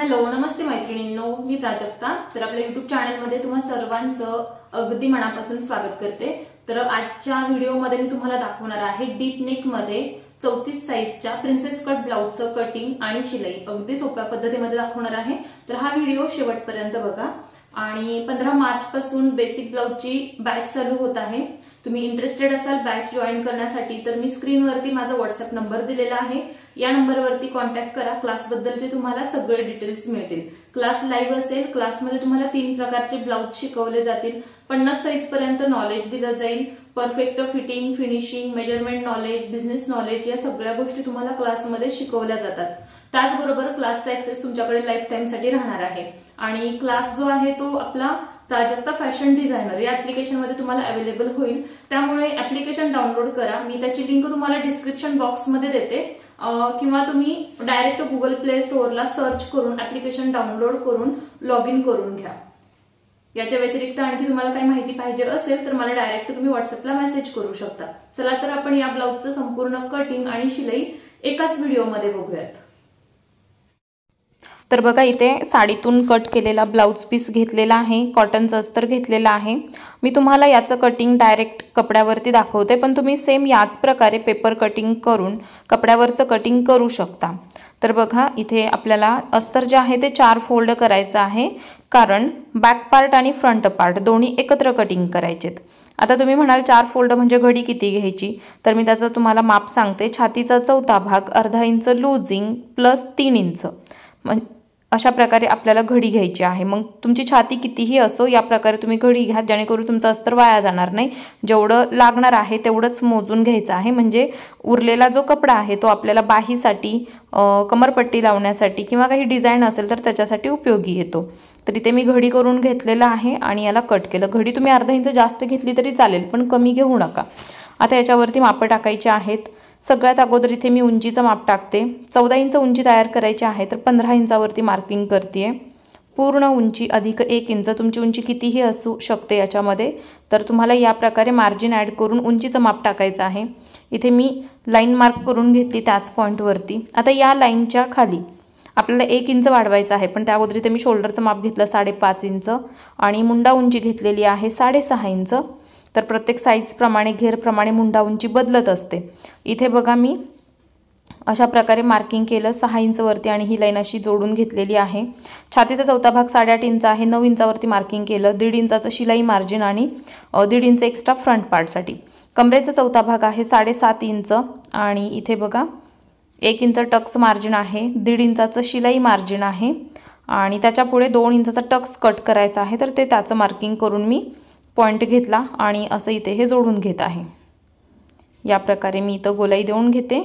Hello नमस्ते मैत्रिणींनो, मी प्राजक्ता। तर आपल्या YouTube चॅनलमध्ये तुम्हा सर्वांचं अगदी मनापासून स्वागत करते। तर आजच्या व्हिडिओमध्ये मी तुम्हाला दाखवणार आहे डीप नेक मध्ये 34 साइजच्या प्रिन्सेस कट ब्लाउजचं कटिंग आणि शिलाई अगदी सोप्या पद्धतीमध्ये दाखवणार आहे। तर हा व्हिडिओ शेवटपर्यंत बघा। आणि 15 मार्च पासून बेसिक ब्लाउजची बॅच चालू होत आहे। तुम्ही इंटरेस्टेड असाल बॅच जॉइन करण्यासाठी तर मी स्क्रीनवरती माझा व्हॉट्सअप नंबर दिलेला आहे। या नंबरवरती कॉन्टॅक्ट करा। क्लास बद्दलचे तुम्हाला सगळे डिटेल्स मिळतील। क्लास लाईव्ह असेल। क्लासमध्ये तुम्हाला 3 प्रकारचे ब्लाउज शिकवले जातील। 50 साइज पर्यंत नॉलेज दिलं जाईल। Perfect fitting, finishing, measurement knowledge, business knowledge या सगळ्या गोष्टी तुम्हाला क्लासमध्ये शिकवल्या जातात। त्याचबरोबर क्लासचा ऍक्सेस तुमच्याकडे लाईफ टाइम साठी राहणार आहे। आणि क्लास जो आहे तो आपला प्राजक्ता फॅशन डिझायनर या ऍप्लिकेशन मध्ये तुम्हाला अवेलेबल होईल। त्यामुळे ऍप्लिकेशन डाउनलोड करा। मी त्याची लिंक तुम्हाला डिस्क्रिप्शन बॉक्स मध्ये देते किंवा तुम्ही डायरेक्ट गुगल प्ले स्टोअरला सर्च करून ऍप्लिकेशन डाउनलोड करून लॉग इन करून घ्या। याच्या व्यतिरिक्त आणखी तुम्हाला काही माहिती पाहिजे असेल तर मला डायरेक्ट तुम्ही व्हॉट्सअपला मेसेज करू शकता। चला तर आपण या ब्लाउजचं संपूर्ण कटिंग आणि शिलाई एकाच व्हिडिओमध्ये बघूयात। तर बघा इथे साडीतून कट केलेला ब्लाउज पीस घेतलेला आहे। कॉटनचं अस्तर घेतलेला आहे। मी तुम्हाला याचं कटिंग डायरेक्ट कपड्यावरती दाखवते, पण तुम्ही सेम याच प्रकारे पेपर कटिंग करून कपड्यावरचं कटिंग करू शकता। तर बघा इथे आपल्याला अस्तर जे आहे ते 4 फोल्ड करायचं आहे, कारण बॅक पार्ट आणि फ्रंट पार्ट दोन्ही एकत्र कटिंग करायचेत। आता तुम्ही म्हणाल 4 फोल्ड म्हणजे घडी किती घ्यायची, तर मी त्याचं तुम्हाला माप सांगते। छातीचा चौथा भाग अर्धा इंच लूजिंग प्लस 3 इंच अशा प्रकारे आपल्याला घडी घ्यायची आहे। मग तुमची छाती कितीही असो या प्रकारे तुम्ही घडी घ्या, जेणेकरून तुमचं अस्तर वाया जाणार नाही। जेवढं लागणार आहे तेवढंच मोजून घ्यायचं आहे, म्हणजे उरलेला जो कपडा आहे तो आपल्याला बाहीसाठी, कमरपट्टी लावण्यासाठी किंवा काही डिझाईन असेल तर त्याच्यासाठी उपयोगी येतो। तर इथे मी घडी करून घेतलेला आहे आणि याला कट केलं। घडी तुम्ही अर्धा इंच जास्त घेतली तरी चालेल, पण कमी घेऊ नका। आता याच्यावरती माप टाकायची आहेत। सगळ्यात अगोदर इथे मी उंचीचं माप टाकते। 14 इंच उंची तयार करायची आहे, तर 15 इंचावरती मार्किंग करते। पूर्ण उंची अधिक 1 इंच, तुमची उंची कितीही असू शकते याच्यामध्ये। तर तुम्हाला या प्रकारे मार्जिन ॲड करून उंचीचं माप टाकायचं आहे। इथे मी लाईन मार्क करून घेतली त्याच पॉईंटवरती। आता या लाईनच्या खाली आपल्याला 1 इंच वाढवायचं आहे, पण त्या अगोदर इथे मी शोल्डरचं माप घेतलं 5.5 इंच आणि मुंडा उंची घेतलेली आहे 6.5 इंच। तर प्रत्येक साईजप्रमाणे घेरप्रमाणे मुंडा उंची बदलत असते। इथे बघा मी अशा प्रकारे मार्किंग केलं 6 इंचवरती आणि ही लाईन अशी जोडून घेतलेली आहे। छातीचा चौथा भाग 8.5 इंच आहे। 9 इंचावरती मार्किंग केलं। 1.5 इंचाचं शिलाई मार्जिन आणि 1.5 इंच एक्स्ट्रा फ्रंट पार्टसाठी। कमरेचा चौथा भाग आहे 7.5 इंच आणि इथे बघा 1 इंच टक्स मार्जिन आहे। 1.5 इंचाचं शिलाई मार्जिन आहे आणि त्याच्या पुढे 2 इंचाचा टक्स कट करायचा आहे, तर ते त्याचं मार्किंग करून मी पॉइंट घेतला आणि असं इथे हे जोडून घेत आहे। या प्रकारे मी इथं गोलाई देऊन घेते।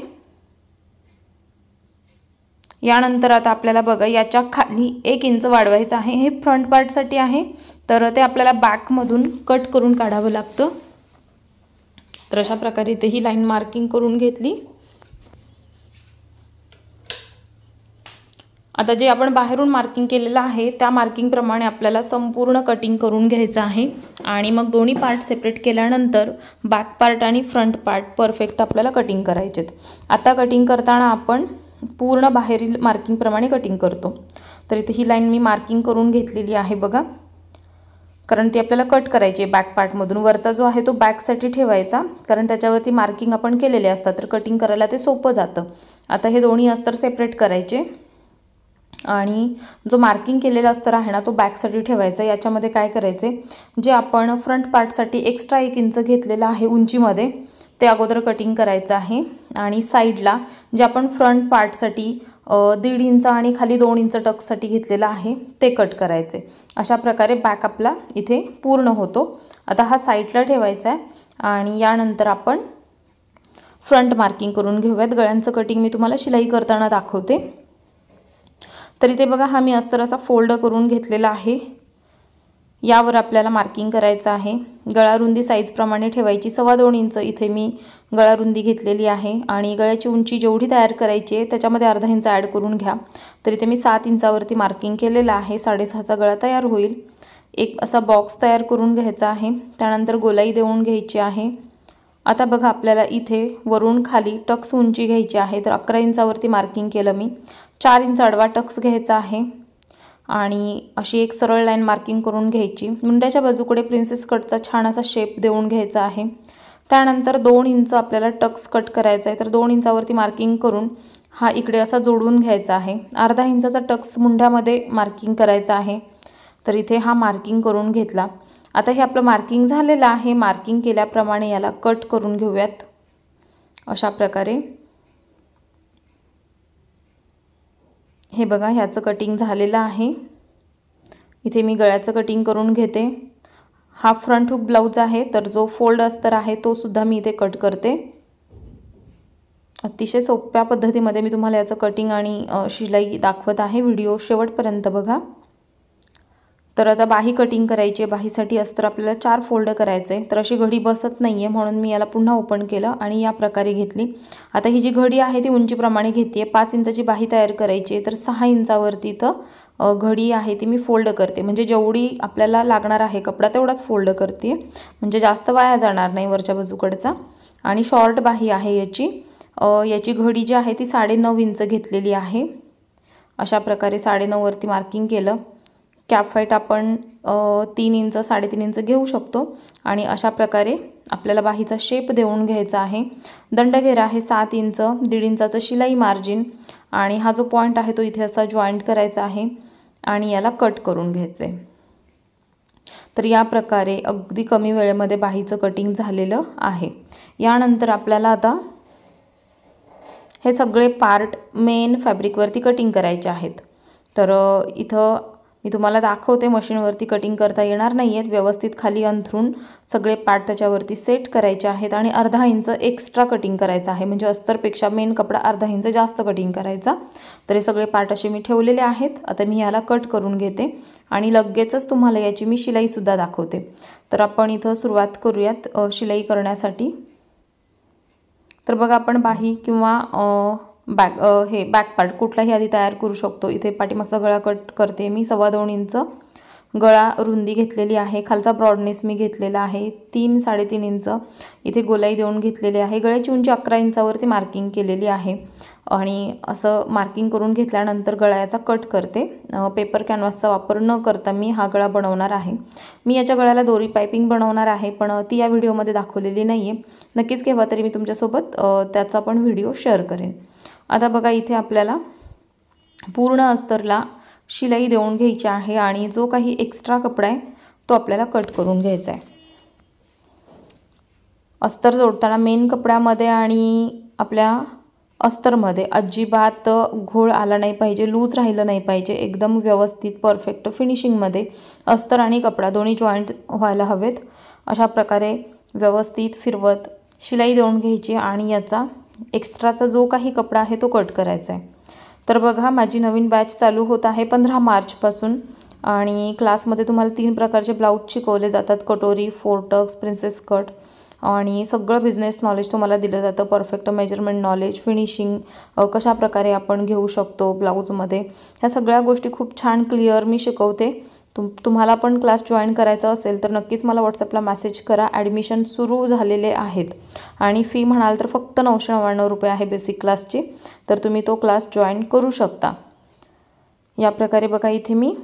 यानंतर आता आपल्याला बघा याच्या खाली 1 इंच वाढवायचं आहे। हे फ्रंट पार्टसाठी आहे, तर ते आपल्याला बॅकमधून कट करून काढावं लागतं। तर अशा प्रकारे इथे ही लाईन मार्किंग करून घेतली। आता जे आपण बाहेरून मार्किंग केलेलं आहे त्या मार्किंग प्रमाणे आपल्याला संपूर्ण कटिंग करून घ्यायचं आहे आणि मग दोन्ही पार्ट सेपरेट केल्यानंतर बॅक पार्ट आणि फ्रंट पार्ट परफेक्ट आपल्याला कटिंग करायचेत। आता कटिंग करताना आपण पूर्ण बाहेरील मार्किंग प्रमाणे कटिंग करतो। तर इथे ही लाईन मी मार्किंग करून घेतलेली आहे बघा, कारण ती आपल्याला कट करायची आहे बॅक पार्टमधून। वरचा जो आहे तो बॅकसाठी ठेवायचा, कारण त्याच्यावरती मार्किंग आपण केलेले असतात, तर कटिंग करायला ते सोपं जातं। आता हे दोन्ही अस्तर सेपरेट करायचे आणि जो मार्किंग केलेला अस्तर आहे ना तो बॅकसाठी ठेवायचा। याच्यामध्ये काय करायचे, जे आपण फ्रंट पार्टसाठी एक्स्ट्रा 1 इंच घेतलेलं आहे उंचीमध्ये ते अगोदर कटिंग करायचं आहे आणि साईडला जे आपण फ्रंट पार्टसाठी 1.5 इंच आणि खाली 2 इंच टक्ससाठी घेतलेला आहे ते कट करायचे। अशा प्रकारे बॅक आपला इथे पूर्ण होतो। आता हा साईडला ठेवायचा आहे आणि यानंतर आपण फ्रंट मार्किंग करून घेऊयात। गळ्यांचं कटिंग मी तुम्हाला शिलाई करताना दाखवते। तर इथे बघा हा मी अस्तर असा फोल्ड करून घेतलेला आहे। यावर आपल्याला मार्किंग करायचं आहे। गळा रुंदी साईजप्रमाणे ठेवायची। 2.25 इंच इथे मी गळा रुंदी घेतलेली आहे आणि गळ्याची उंची जेवढी तयार करायची आहे त्याच्यामध्ये अर्धा इंच ॲड करून घ्या। तर इथे मी 7 इंचावरती मार्किंग केलेलं आहे। 6.5चा गळा तयार होईल। एक असा बॉक्स तयार करून घ्यायचा आहे। त्यानंतर गोलाई देऊन घ्यायची आहे। आता बघा आपल्याला इथे वरून खाली टक्स उंची घ्यायची आहे, तर 11 इंचावरती मार्किंग केलं मी। 4 इंच आडवा टक्स घ्यायचा आहे आणि अशी एक सरळ लाईन मार्किंग करून घ्यायची। मुंड्याच्या बाजूकडे प्रिन्सेस कटचा छान असा शेप देऊन घ्यायचा आहे। त्यानंतर 2 इंच आपल्याला टक्स कट करायचा आहे, तर 2 इंचावरती मार्किंग करून हा इकडे असा जोडून घ्यायचा आहे। अर्धा इंचाचा टक्स मुंड्यामध्ये मार्किंग करायचा आहे, तर इथे हा मार्किंग करून घेतला। आता हे आपलं मार्किंग झालेलं आहे। मार्किंग केल्याप्रमाणे याला कट करून घेऊयात अशा प्रकारे। हे बघा, ह्याचं कटिंग झालेलं आहे। इथे मी गळ्याचं कटिंग करून घेते। हा फ्रंट हुक ब्लाउज आहे, तर जो फोल्ड अस्तर आहे तो सुद्धा मी इथे कट करते। अतिशय सोप्या पद्धतीमध्ये मी तुम्हाला याचं कटिंग आणि शिलाई दाखवत आहे। व्हिडिओ शेवटपर्यंत बघा। तर आता बाही कटिंग करायची आहे। बाहीसाठी अस्तर आपल्याला 4 फोल्ड करायचे आहे, तर अशी घडी बसत नाही आहे म्हणून मी याला पुन्हा ओपन केलं आणि या प्रकारे घेतली। आता ही जी घडी आहे ती उंचीप्रमाणे घेते आहे। 5 इंचाची बाही तयार करायची आहे, तर 6 इंचावरती इथं घडी आहे ती मी फोल्ड करते, म्हणजे जेवढी आपल्याला लागणार आहे कपडा तेवढाच फोल्ड करते, म्हणजे जास्त वाया जाणार नाही वरच्या बाजूकडचा। आणि शॉर्ट बाही आहे याची घडी जी आहे ती 9.5 इंच घेतलेली आहे। अशा प्रकारे 9.5 वरती मार्किंग केलं। कॅप फाईट आपण 3 इंच 3.5 इंच घेऊ शकतो आणि अशा प्रकारे आपल्याला बाहीचा शेप देऊन घ्यायचा आहे। दंडघेरा आहे 7 इंच, 1.5 इंचाचं शिलाई मार्जिन आणि हा जो पॉईंट आहे तो इथे असा जॉईंट करायचा आहे आणि याला कट करून घ्यायचे। तर या प्रकारे अगदी कमी वेळेमध्ये बाहीचं कटिंग झालेलं आहे। यानंतर आपल्याला आता हे सगळे पार्ट मेन फॅब्रिकवरती कटिंग करायचे आहेत। तर इथं मी तुम्हाला दाखवते, मशीनवरती कटिंग करता येणार नाही आहेत। व्यवस्थित खाली अंथरून सगळे पार्ट त्याच्यावरती सेट करायचे आहेत आणि अर्धा इंच एक्स्ट्रा कटिंग करायचं आहे, म्हणजे अस्तरपेक्षा मेन कपडा अर्धा इंच जास्त कटिंग करायचा। तर हे सगळे पार्ट असे मी ठेवलेले आहेत। आता मी याला कट करून घेते आणि लगेचच तुम्हाला याची मी शिलाईसुद्धा दाखवते। तर आपण इथं सुरुवात करूयात शिलाई करण्यासाठी। तर बघा, आपण बाही किंवा बॅक पार्ट कुठलाही आधी तयार करू शकतो। इथे पाठीमागचा गळा कट करते मी। 2.25 इंच गळा रुंदी घेतलेली आहे। खालचा ब्रॉडनेस मी घेतलेला आहे 3-3.5 इंच इथे गोलाई देऊन घेतलेली आहे। गळ्याची उंची 11 इंचावरती मार्किंग केलेली आहे आणि असं मार्किंग करून घेतल्यानंतर गळ्याचा कट करते। पेपर कॅनव्हासचा वापर न करता मी हा गळा बनवणार आहे। मी याच्या गळ्याला दोरी पायपिंग बनवणार आहे, पण ती या व्हिडिओमध्ये दाखवलेली नाही आहे। नक्कीच केव्हा तरी मी तुमच्यासोबत त्याचा पण व्हिडिओ शेअर करेन। आता बघा, इथे आपल्याला पूर्ण अस्तरला शिलाई देऊन घ्यायची आहे आणि जो काही एक्स्ट्रा कपडा आहे तो आपल्याला कट करून घ्यायचा आहे। अस्तर जोडताना मेन कपड्यामध्ये आणि आपल्या अस्तरमध्ये अजिबात घोळ आला नाही पाहिजे, लूज राहिलं नाही पाहिजे। एकदम व्यवस्थित परफेक्ट फिनिशिंगमध्ये अस्तर आणि कपडा दोन्ही जॉईंट व्हायला हवेत। अशा प्रकारे व्यवस्थित फिरवत शिलाई देऊन घ्यायची आणि याचा एक्स्ट्राचा जो काही कपडा आहे तो कट करायचा आहे। तर बघा, माझी नवीन बॅच चालू होत आहे 15 मार्चपासून आणि क्लासमध्ये तुम्हाला 3 प्रकारचे ब्लाऊज शिकवले जातात, कटोरी, 4 टक्स, प्रिन्सेस कट आणि सगळं बिझनेस नॉलेज तुम्हाला दिलं जातं। परफेक्ट मेजरमेंट नॉलेज, फिनिशिंग कशा प्रकारे आपण घेऊ शकतो ब्लाऊजमध्ये, ह्या सगळ्या गोष्टी खूप छान क्लिअर मी शिकवते। तुम्हाला पण क्लास जॉईन करायचा असेल तर नक्कीच मला व्हॉट्सअपला मेसेज करा। ॲडमिशन सुरू झालेले आहेत आणि फी म्हणाल तर फक्त 999 रुपये आहे बेसिक क्लासची, तर तुम्ही तो क्लास जॉईन करू शकता। या प्रकारे बघा, इथे मी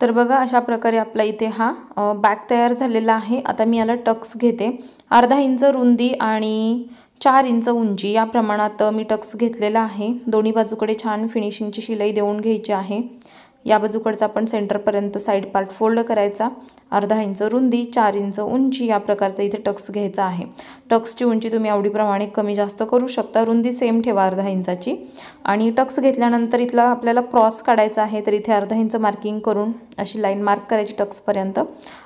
तर बघा अशा प्रकारे आपला इथे हा बॅक तयार झालेला आहे। आता मी याला टक्स घेते। अर्धा इंच रुंदी आणि 4 इंच उंची या प्रमाणात मी टक्स घेतलेला आहे। दोन्ही बाजूकडे छान फिनिशिंगची शिलाई देऊन घ्यायची आहे। या बाजूकडचा आपण सेंटरपर्यंत साईड पार्ट फोल्ड करायचा। अर्धा इंच रुंदी, 4 इंच उंची या प्रकारचा इथे टक्स घ्यायचा आहे। टक्सची उंची तुम्ही आवडीप्रमाणे कमी जास्त करू शकता। रुंदी सेम ठेवा अर्धा इंचाची आणि टक्स घेतल्यानंतर इथला आपल्याला क्रॉस काढायचा आहे, तर इथे अर्धा इंच मार्किंग करून अशी लाईन मार्क करायची टक्सपर्यंत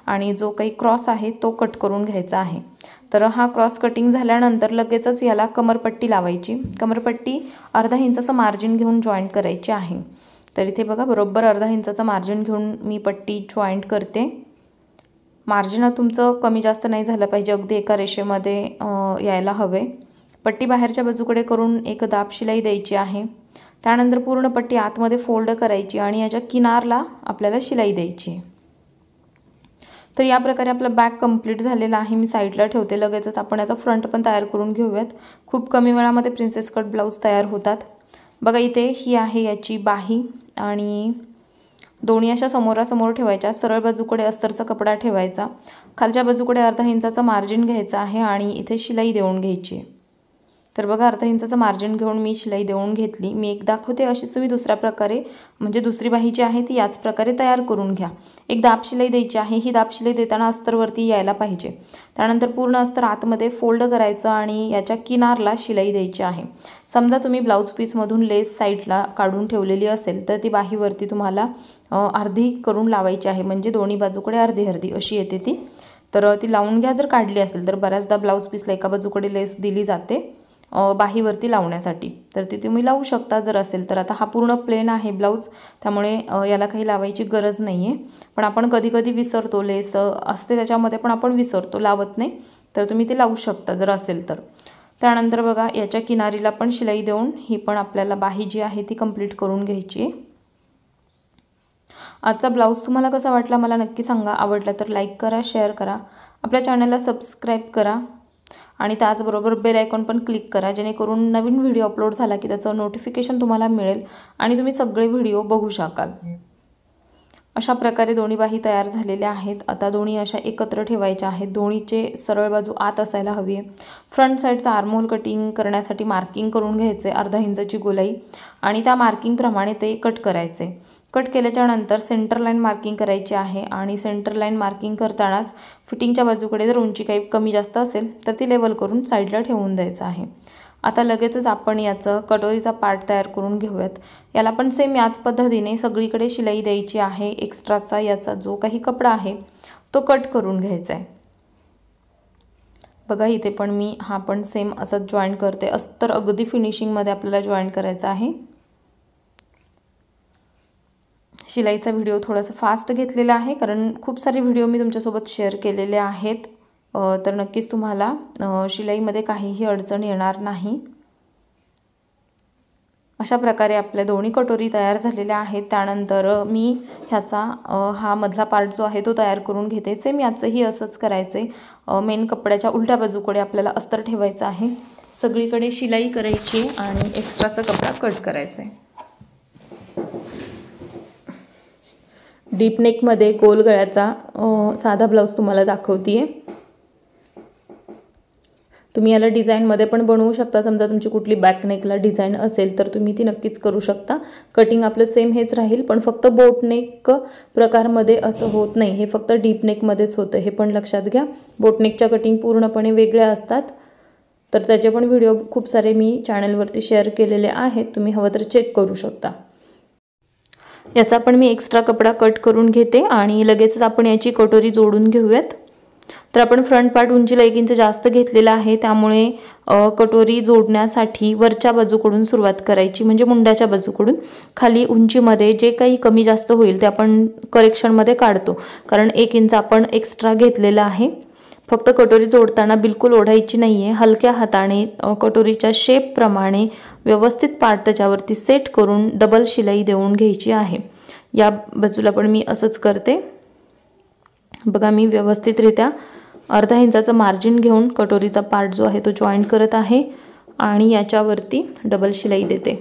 आणि जो काही क्रॉस आहे तो कट करून घ्यायचा आहे। तर हा क्रॉस कटिंग झाल्यानंतर लगेचच याला कमरपट्टी लावायची। कमरपट्टी अर्धा इंचाचं मार्जिन घेऊन जॉईंट करायची आहे। तर इथे बघा, बरोबर अर्धा इंचाचं मार्जिन घेऊन मी पट्टी जॉईंट करते। मार्जिन तुमचं कमी जास्त नाही झालं पाहिजे, अगदी एका रेषेमध्ये यायला हवे। पट्टी बाहेरच्या बाजूकडे करून एक दाब शिलाई द्यायची आहे। त्यानंतर पूर्ण पट्टी आतमध्ये फोल्ड करायची आणि याच्या किनारला आपल्याला शिलाई द्यायची। तर या प्रकारे आपला बॅक कंप्लीट झालेला आहे। मी साईडला ठेवते, लगेचच आपण याचा फ्रंट पण तयार करून घेऊयात। खूप कमी वेळामध्ये प्रिन्सेस कट ब्लाऊज तयार होतात। बघा इथे ही आहे याची बाही आणि दोन्ही अशा समोरासमोर ठेवायच्या. सरळ बाजूकडे अस्तरचा कपडा ठेवायचा, खालच्या बाजूकडे अर्धा इंचाचा मार्जिन घ्यायचा आहे आणि इथे शिलाई देऊन घ्यायची आहे. तर बघा अर्धा इंचाचं मार्जिन घेऊन मी शिलाई देऊन घेतली. मी एक दाखवते, अशीच तुम्ही दुसऱ्या प्रकारे म्हणजे दुसरी बाही जी आहे ती याच प्रकारे तयार करून घ्या. एक दाब शिलाई द्यायची आहे. ही दाब शिलाई देताना अस्तरवरती यायला पाहिजे. त्यानंतर पूर्ण अस्तर आतमध्ये फोल्ड करायचं आणि याच्या किनारला शिलाई द्यायची आहे. समजा तुम्ही ब्लाऊज पीसमधून लेस साईडला काढून ठेवलेली असेल तर ती बाहीवरती तुम्हाला अर्धी करून लावायची आहे, म्हणजे दोन्ही बाजूकडे अर्धी अर्धी अशी येते ती. तर ती लावून घ्या. जर काढली असेल तर बऱ्याचदा ब्लाऊज पीसला एका बाजूकडे लेस दिली जाते बाहीवरती लावण्यासाठी, तर ती तुम्ही लावू शकता जर असेल तर. आता हा पूर्ण प्लेन आहे ब्लाऊज, त्यामुळे याला काही लावायची गरज नाही आहे. पण आपण कधी कधी विसरतो, लेस असते त्याच्यामध्ये पण आपण विसरतो, लावत नाही. तर तुम्ही ते लावू शकता जर असेल तर. त्यानंतर बघा याच्या किनारीला पण शिलाई देऊन ही पण आपल्याला बाही जी आहे ती कंप्लीट करून घ्यायची आहे. आजचा ब्लाऊज तुम्हाला कसा वाटला मला नक्की सांगा. आवडला तर लाईक करा, शेअर करा, आपल्या चॅनलला सबस्क्राईब करा आणि त्याचबरोबर बेल आयकॉन पण क्लिक करा, जेणेकरून नवीन व्हिडिओ अपलोड झाला की त्याचं नोटिफिकेशन तुम्हाला मिळेल आणि तुम्ही सगळे व्हिडिओ बघू शकाल. अशा प्रकारे दोन्ही बाही तयार झालेल्या आहेत. आता दोन्ही अशा एकत्र ठेवायच्या आहेत. दोन्हीचे सरळ बाजू आत असायला हवी आहे. फ्रंट साईडचा आर्महोल कटिंग करण्यासाठी मार्किंग करून घ्यायचे, अर्धा इंचाची गोलाई, आणि त्या मार्किंगप्रमाणे ते कट करायचे. कट केल्याच्या नंतर सेंटर लाईन मार्किंग करायची आहे आणि सेंटर लाईन मार्किंग करतानाच फिटिंगच्या बाजूकडे जर उंची काही कमी जास्त असेल तर ती लेवल करून साईडला ठेवून द्यायचं आहे. आता लगेचच आपण याचं कटोरीचा पार्ट तयार करून घेऊयात. याला पण सेम याच पद्धतीने सगळीकडे शिलाई द्यायची आहे. एक्स्ट्राचा याचा जो काही कपडा आहे तो कट करून घ्यायचा आहे. बघा इथे पण मी हा पण सेम असंच जॉईन करते. अस्तर अगदी फिनिशिंगमध्ये आपल्याला जॉईन करायचं आहे. शिलाईचा व्हिडिओ थोडासा फास्ट घेतलेला आहे, कारण खूप सारे व्हिडिओ मी तुमच्यासोबत शेअर केलेले आहेत. तर नक्कीच तुम्हाला शिलाईमध्ये काहीही अडचण येणार नाही. अशा प्रकारे आपल्या दोन्ही कटोरी तयार झालेल्या आहेत. त्यानंतर मी ह्याचा हा मधला पार्ट जो आहे तो तयार करून घेते. सेम याचंही असंच करायचं आहे. मेन कपड्याच्या उलट्या बाजूकडे आपल्याला अस्तर ठेवायचं आहे, सगळीकडे शिलाई करायची आणि एक्स्ट्राचा कपडा कट करायचा आहे. डीप नेकमध्ये गोल गळ्याचा साधा ब्लाऊज तुम्हाला दाखवते. तुम्ही याला डिझाईनमध्ये पण बनवू शकता. समजा तुमची कुठली बॅक नेकला डिझाईन असेल तर तुम्ही ती नक्कीच करू शकता. कटिंग आपलं सेम हेच राहील, पण फक्त बोट नेक प्रकारमध्ये असं होत नाही. हे फक्त डीप नेकमध्येच होतं, हे पण लक्षात घ्या. बोट नेकच्या कटिंग पूर्णपणे वेगळ्या असतात. तर त्याचे पण व्हिडिओ खूप सारे मी चॅनलवरती शेअर केलेले आहेत, तुम्ही हवं तर चेक करू शकता. याचा पण मी एक्स्ट्रा कपडा कट करून घेते आणि लगेचच आपण याची कटोरी जोडून घेऊयात. तर आपण फ्रंट पार्ट उंचीला 1 इंच जास्त घेतलेला आहे, त्यामुळे कटोरी जोडण्यासाठी वरच्या बाजूकडून सुरुवात करायची, म्हणजे मुंड्याच्या बाजूकडून. खाली उंचीमध्ये जे काही कमी जास्त होईल ते आपण करेक्शनमध्ये काढतो, कारण 1 इंच आपण एक्स्ट्रा घेतलेला आहे. फक्त कटोरी जोडताना बिलकुल ओढायची नाही आहे. हलक्या हाताने कटोरीच्या शेपप्रमाणे व्यवस्थित पार्ट त्याच्यावरती सेट करून डबल शिलाई देऊन घ्यायची आहे. या बाजूला पण मी असंच करते. बघा मी व्यवस्थितरित्या अर्धा इंचाचं मार्जिन घेऊन कटोरीचा पार्ट जो आहे तो जॉईन करत आहे आणि याच्यावरती डबल शिलाई देते.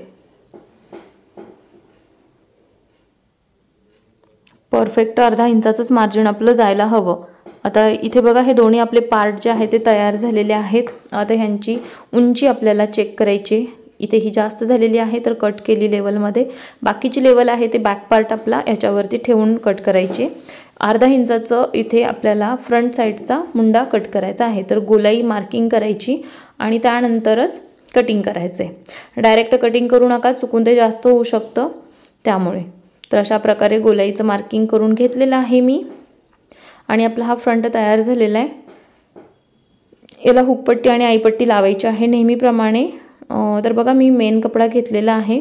परफेक्ट अर्धा इंचाचंच मार्जिन आपलं जायला हवं. आता इथे बघा हे दोन्ही आपले पार्ट जे आहे ते तयार झालेले आहेत. आता ह्यांची उंची आपल्याला चेक करायची. इथे ही जास्त झालेली आहे तर कट केली लेवलमध्ये. बाकीची लेवल आहे ते बॅक पार्ट आपला याच्यावरती ठेवून कट करायची. अर्धा इंचाचं इथे आपल्याला फ्रंट साईडचा मुंडा कट करायचा आहे. तर गोलाई मार्किंग करायची आणि त्यानंतरच कटिंग करायचं आहे. डायरेक्ट कटिंग करू नका, चुकून ते जास्त होऊ शकतं त्यामुळे. तर अशा प्रकारे गोलाईचं मार्किंग करून घेतलेलं आहे मी आणि आपला हा फ्रंट तयार झालेला आहे. याला हुकपट्टी आणि आईपट्टी लावायची आहे नेहमीप्रमाणे. तर बघा मी मेन कपडा घेतलेला आहे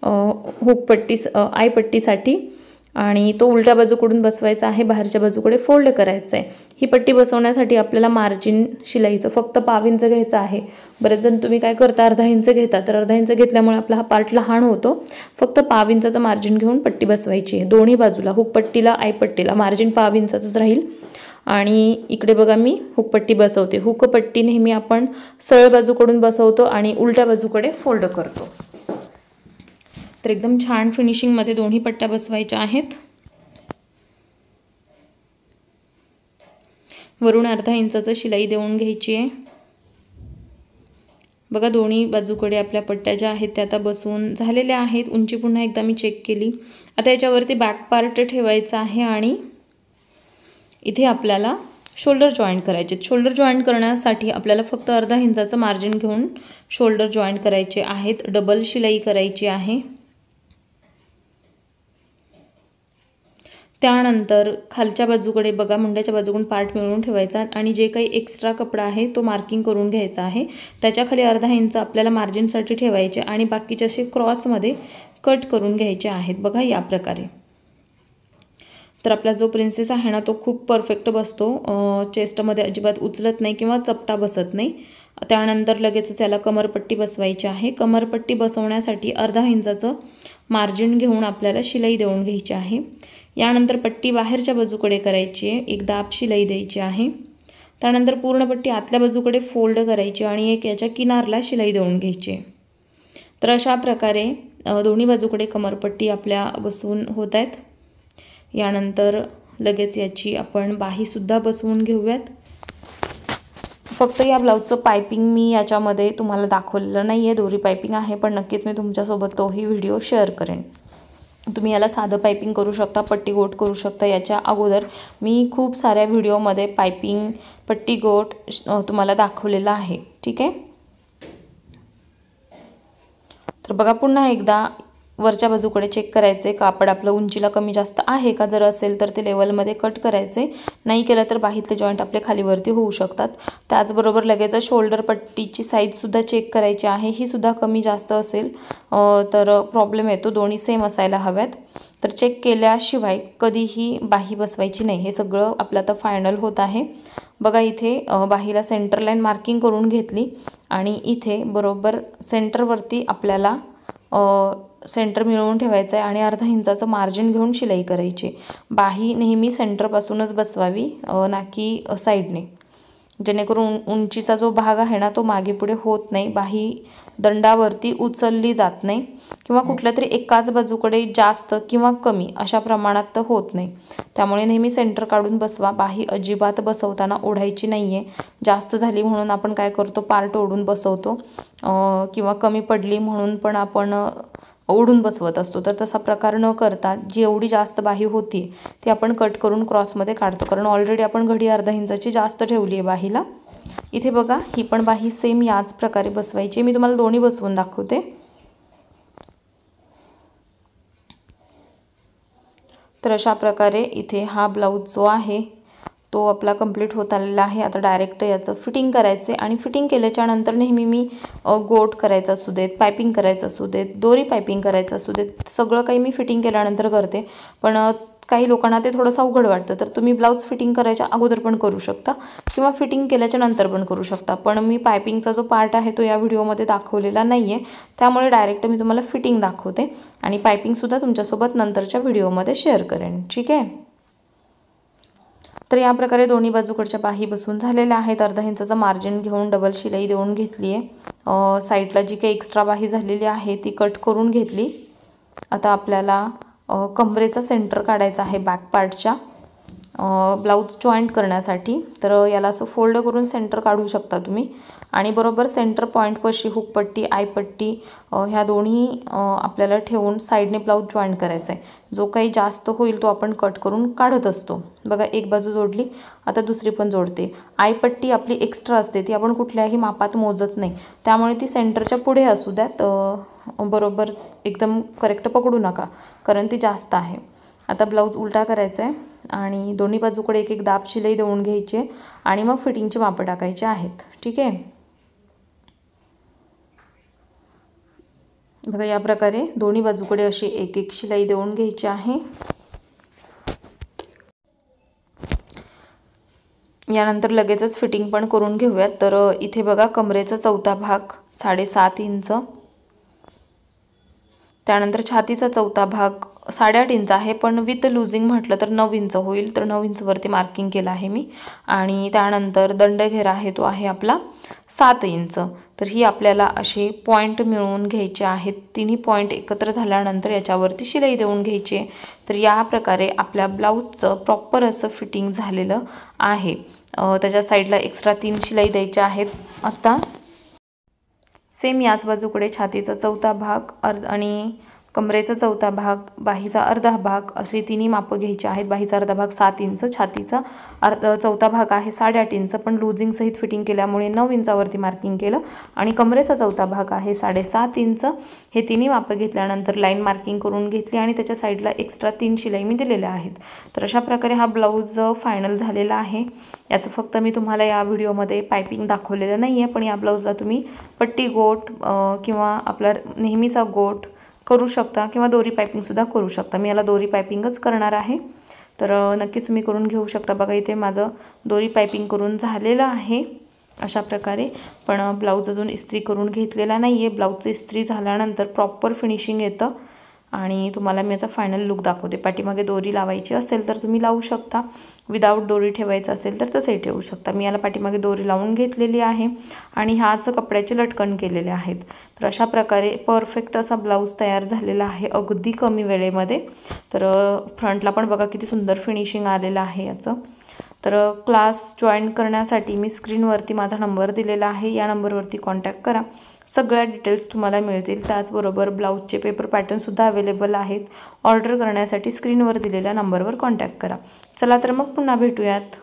हुकपट्टी आईपट्टीसाठी आणि तो उलट्या बाजूकडून बसवायचा आहे, बाहेरच्या बाजूकडे फोल्ड करायचा आहे. ही पट्टी बसवण्यासाठी आपल्याला मार्जिन शिलाईचं फक्त 1/2 इंच घ्यायचं आहे. बरेच जण तुम्ही काय करता अर्धा इंच घेता, तर अर्धा इंच घेतल्यामुळे आपला हा पार्ट लहान होतो. फक्त 1/2 इंचाचं मार्जिन घेऊन पट्टी बसवायची आहे दोन्ही बाजूला. हुकपट्टीला आईपट्टीला मार्जिन 1/2 इंचाचंच राहील. आणि इकडे बघा मी हुकपट्टी बसवते. हुकपट्टी नेहमी आपण सरळ बाजूकडून बसवतो आणि उलट्या बाजूकडे फोल्ड करतो. तर एकदम छान फिनिशिंगमध्ये दोन्ही पट्ट्या बसवायच्या आहेत। वरून अर्धा इंचाचं शिलाई देऊन घ्यायची आहे। बघा दोन्ही बाजूकडे आपल्या पट्ट्या ज्या आहेत त्या आता बसवून झालेल्या आहेत। उंची पुन्हा एकदा मी चेक केली। आता याच्यावरती बॅक पार्ट ठेवायचा आहे आणि इथे आपल्याला शोल्डर जॉईंट करायचे। शोल्डर जॉईंट करण्यासाठी आपल्याला फक्त अर्धा इंचाचं मार्जिन घेऊन शोल्डर जॉईंट करायचे आहेत। डबल शिलाई करायची आहे। त्यानंतर खालच्या बाजूकडे बघा मुंड्याच्या बाजूकडून पार्ट मिळवून ठेवायचा आणि जे काही एक्स्ट्रा कपडा आहे तो मार्किंग करून घ्यायचा आहे। त्याच्या खाली अर्धा इंच आपल्याला मार्जिनसाठी ठेवायचे आणि बाकीचे असे क्रॉसमध्ये कट करून घ्यायचे आहेत। बघा या प्रकारे। तर आपला जो प्रिन्सेस आहे ना तो खूप परफेक्ट बसतो, चेस्टमध्ये अजिबात उचलत नाही किंवा चपटा बसत नाही। त्यानंतर लगेचच याला कमरपट्टी बसवायची आहे। कमरपट्टी बसवण्यासाठी अर्धा इंचाचं मार्जिन घेऊन आपल्याला शिलाई देऊन घ्यायची आहे। यानंतर पट्टी बाहेरच्या बाजूकडे करायची आहे, एक दाब शिलाई द्यायची आहे। त्यानंतर पूर्ण पट्टी आतल्या बाजूकडे फोल्ड करायची आणि एक याच्या किनारला शिलाई देऊन घ्यायची। तर अशा प्रकारे दोन्ही बाजूकडे कमरपट्टी आपल्या बसवून होत आहेत। यानंतर लगेच याची आपण बाहीसुद्धा बसवून घेऊयात। फक्त या ब्लाऊजचं पायपिंग मी याच्यामध्ये तुम्हाला दाखवलेलं नाही आहे, दोरी पायपिंग आहे, पण नक्कीच मी तुमच्यासोबत तोही व्हिडिओ शेअर करेन। तुम्ही याला साधं पायपिंग करू शकता, पट्टी गोट करू शकता। याच्या अगोदर मी खूप साऱ्या व्हिडिओमध्ये पायपिंग पट्टी गोट तुम्हाला दाखवलेला आहे, ठीक आहे। तर बघा पुन्हा एकदा वरच्या बाजूकडे चेक करायचे, कापड आपलं उंचीला कमी जास्त आहे का, जर असेल तर ते लेवलमध्ये कट करायचे, नाही केलं तर बाहीतले जॉईंट आपले खालीवरती होऊ शकतात। त्याचबरोबर लगेच शोल्डर पट्टीची साईजसुद्धा चेक करायची आहे, ही सुद्धा कमी जास्त असेल तर प्रॉब्लेम येतो, दोन्ही सेम असायला हव्यात। तर चेक केल्याशिवाय कधीही बाही बसवायची नाही। हे सगळं आपलं आता फायनल होत आहे। बघा इथे बाहीला सेंटर लाईन मार्किंग करून घेतली आणि इथे बरोबर सेंटरवरती आपल्याला सेंटर मिळवून ठेवायचं आहे आणि अर्धा इंचाचं मार्जिन घेऊन शिलाई करायची। बाही नेहमी सेंटरपासूनच बसवावी, ना की साईडने, जेणेकरून उंचीचा जो भाग आहे ना तो मागे पुढे होत नाही, बाही दंडावरती उचलली जात नाही किंवा कुठल्या तरी एकाच बाजूकडे जास्त किंवा कमी अशा प्रमाणात तर होत नाही। त्यामुळे नेहमी सेंटर काढून बसवा। बाही अजिबात बसवताना ओढायची नाही आहे। जास्त झाली म्हणून आपण काय करतो, पार्ट ओढून बसवतो किंवा कमी पडली म्हणून पण आपण ओढून बसवत असतो। तर तसा प्रकार न करता जेवढी जास्त बाही होती ती आपण कट करून क्रॉसमध्ये काढतो, कारण ऑलरेडी आपण घडी अर्धा इंचाची जास्त ठेवली आहे बाहीला। इथे बघा ही पण बाही सेम याच प्रकारे बसवायची। मी तुम्हाला दोन्ही बसवून दाखवते। तर अशा प्रकारे इथे हा ब्लाऊज जो आहे तो आपला कंप्लीट होत आलेला आहे। आता डायरेक्ट याचं फिटिंग करायचं आहे आणि फिटिंग केल्याच्या नंतर नेहमी मी गोट करायचं असू देत, पायपिंग करायचं असू देत, दोरी पायपिंग करायचं असू देत, सगळं काही मी फिटिंग केल्यानंतर करते। पण काही लोकांना ते थोडंसं अवघड वाटतं, तर तुम्ही ब्लाऊज फिटिंग करायच्या अगोदर पण करू शकता किंवा फिटिंग केल्याच्या नंतर पण करू शकता। पण मी पायपिंगचा जो पार्ट आहे तो या व्हिडिओमध्ये दाखवलेला नाही आहे, त्यामुळे डायरेक्ट मी तुम्हाला फिटिंग दाखवते आणि पायपिंगसुद्धा तुमच्यासोबत नंतरच्या व्हिडिओमध्ये शेअर करेन, ठीक आहे। तर या प्रकारे दोन्ही बाजूकडच्या बाही बसवून झालेल्या आहेत। अर्धा इंचाचं मार्जिन घेऊन डबल शिलाई देऊन घेतली आहे। साईडला जी काही एक्स्ट्रा बाही झालेली आहे ती कट करून घेतली। आता आपल्याला कमरेचा सेंटर काढायचा आहे बॅक पार्टच्या ब्लाऊज जॉईंट करण्यासाठी। तर याला असं फोल्ड करून सेंटर काढू शकता तुम्ही आणि बरोबर सेंटर पॉईंटपाशी हुकपट्टी आयपट्टी ह्या दोन्ही आपल्याला ठेवून साईडने ब्लाऊज जॉईंट करायचा आहे। जो काही जास्त होईल तो आपण कट करून काढत असतो। बघा एक बाजू जोडली, आता दुसरी पण जोडते। आयपट्टी आपली एक्स्ट्रा असते, ती आपण कुठल्याही मापात मोजत नाही, त्यामुळे ती सेंटरच्या पुढे असू द्यात, बरोबर एकदम करेक्ट पकडू नका कारण ती जास्त आहे। आता ब्लाऊज उलटा करायचा आहे आणि दोन्ही बाजूकडे एक एक दाब शिलाई देऊन घ्यायची आणि मग फिटिंगचे मापं टाकायचे आहेत, ठीक आहे। बघा या प्रकारे दोन्ही बाजूकडे अशी एक एक शिलाई देऊन घ्यायची आहे। यानंतर लगेचच फिटिंग पण करून घेऊयात। तर इथे बघा कमरेचा चौथा भाग 7.5 इंच, त्यानंतर छातीचा चौथा भाग 8.5 इंच आहे, पण विथ लुझिंग म्हटलं तर 9 इंच होईल, तर 9 इंचवरती मार्किंग केलं आहे मी. आणि त्यानंतर दंडघेरा आहे तो आहे आपला 7 इंच. तर ही आपल्याला असे पॉईंट मिळवून घ्यायचे आहेत. तिन्ही पॉईंट एकत्र झाल्यानंतर याच्यावरती शिलाई देऊन घ्यायची. तर या प्रकारे आपल्या ब्लाऊजचं प्रॉपर असं फिटिंग झालेलं आहे. त्याच्या साईडला एक्स्ट्रा 3 शिलाई द्यायच्या आहेत. आता सेम याच बाजूकडे छातीचा चौथा भाग आणि कमरेचा चौथा भाग, बाहीचा अर्धा भाग असे तिन्ही मापं घ्यायचे आहेत. बाहीचा अर्धा भाग 7 इंच, छातीचा चौथा भाग आहे 8.5 इंच, पण लुझिंग सहित फिटिंग केल्यामुळे 9 इंचावरती मार्किंग केलं. आणि कमरेचा चौथा भाग आहे 7.5 इंच. हे तिन्ही मापं घेतल्यानंतर लाईन मार्किंग करून घेतली आणि त्याच्या साईडला एक्स्ट्रा 3 शिलाई मी दिलेल्या आहेत. तर अशा प्रकारे हा ब्लाऊज फायनल झालेला आहे. याचं फक्त मी तुम्हाला या व्हिडिओमध्ये पायपिंग दाखवलेलं नाही आहे, पण या ब्लाऊजला तुम्ही पट्टी गोट किंवा आपला नेहमीचा गोट करू शकता किंवा दोरी पायपिंगसुद्धा करू शकता. मी याला दोरी पायपिंगच करणार आहे, तर नक्कीच तुम्ही करून घेऊ शकता. बघा इथे माझं दोरी पायपिंग करून झालेलं आहे अशा प्रकारे. पण ब्लाऊज अजून इस्त्री करून घेतलेला नाही आहे. ब्लाऊजचं इस्त्री झाल्यानंतर प्रॉपर फिनिशिंग येतं आणि तुम्हाला मी याचा फायनल लुक दाखवते. पाठीमागे दोरी लावायची असेल तर तुम्ही लावू शकता, विदाऊट दोरी ठेवायचं असेल तर तसंही ठेवू शकता. मी याला पाठीमागे दोरी लावून घेतलेली आहे आणि ह्याच कपड्याचे लटकन केलेले आहेत. तर अशा प्रकारे परफेक्ट असा ब्लाऊज तयार झालेला आहे अगदी कमी वेळेमध्ये. तर फ्रंटला पण बघा किती सुंदर फिनिशिंग आलेलं आहे याचं. तर क्लास जॉईन करण्यासाठी मी स्क्रीनवरती माझा नंबर दिलेला आहे, या नंबरवरती कॉन्टॅक्ट करा. सगळ्या डिटेल्स तुम्हाला मिळतील. त्याचबरोबर ब्लाऊजचे पेपर पॅटर्नसुद्धा अवेलेबल आहेत. ऑर्डर करण्यासाठी स्क्रीनवर दिलेल्या नंबरवर कॉन्टॅक्ट करा. चला तर मग पुन्हा भेटूयात.